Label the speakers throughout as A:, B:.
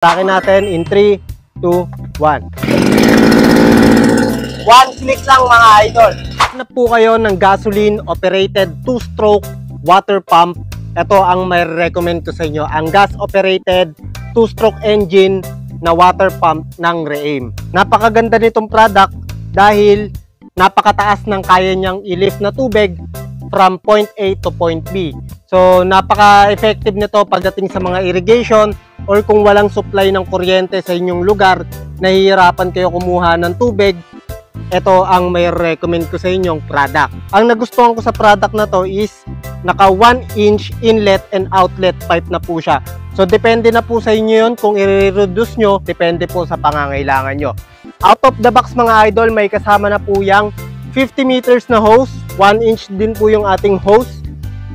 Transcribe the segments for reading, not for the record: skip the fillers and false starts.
A: Takin natin in 3, 2, 1.
B: One click lang mga idol.
A: Hanap po kayo ng gasoline operated 2-stroke water pump. Ito ang may recommend ko sa inyo, ang gas operated 2-stroke engine na water pump ng Reaim. Napakaganda nitong product dahil napakataas ng kaya niyang i-lift na tubig from point A to point B. So napaka-effective nito pagdating sa mga irrigation or kung walang supply ng kuryente sa inyong lugar, nahihirapan kayo kumuha ng tubig. Ito ang may recommend ko sa inyong product. Ang nagustuhan ko sa product na to is naka 1-inch inlet and outlet pipe na po siya. So depende na po sa inyo yun kung i-reduce nyo, depende po sa pangangailangan nyo. Out of the box mga idol, may kasama na po yung 50 meters na hose, 1-inch din po yung ating hose,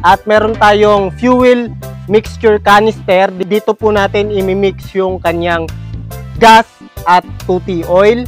A: at meron tayong fuel mixture canister. Dito po natin imimix yung kanyang gas at tuti oil.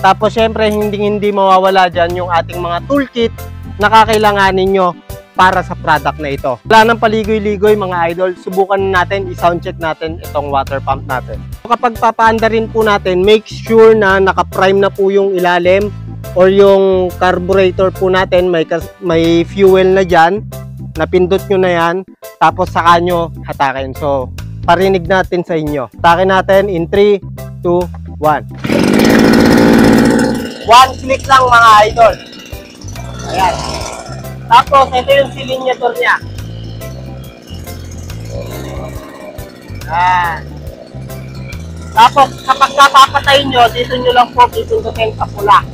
A: Tapos syempre hindi mawawala dyan yung ating mga toolkit na kakailanganin nyo para sa product na ito. Wala nang paligoy-ligoy mga idol, subukan natin, i-sound check natin itong water pump natin. Kapag papaanda rin po natin, make sure na naka-prime na po yung ilalim or yung carburetor po natin, may fuel na dyan, napindot nyo na yan, tapos saka nyo hatakin. So parinig natin sa inyo. Hatakin natin in 3, 2, 1.
B: One click lang mga idol. Ayan. Tapos ito yung silinyator niya. Ayan. Tapos kapag papatayin nyo, dito nyo lang po pipindutin sa pula.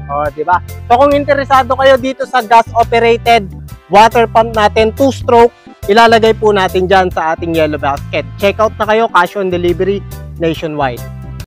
A: O, di ba? So kung interesado kayo dito sa gas operated water pump natin 2-stroke, ilalagay po natin dyan sa ating yellow basket. Check out na kayo, cash on delivery nationwide.